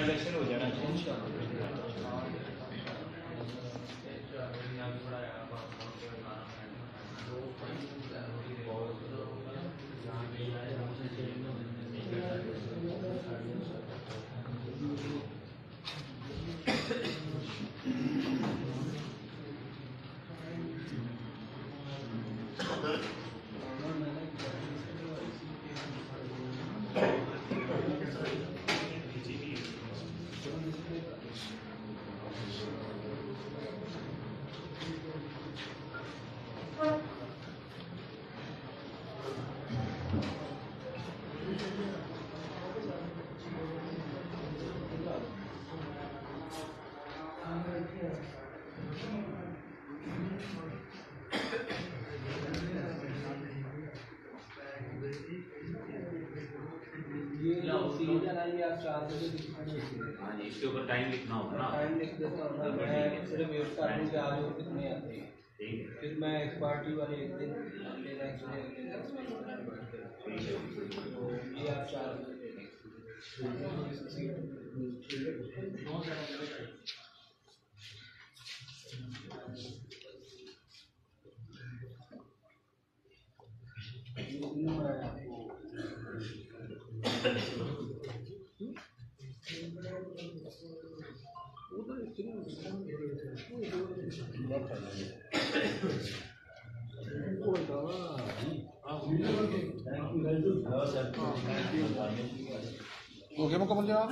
Election हो जाना इसके ऊपर टाइम लिखना होगा ना। टाइम लिख देता हूँ ना, मैं सिर्फ वेट कर रहा हूँ कि आज और कितने आते हैं। फिर मैं एक पार्टी वाले एक दिन ले जाएंगे तो ये आप 4 बजे ले लेंगे। ओके मुकम्मल जनाब।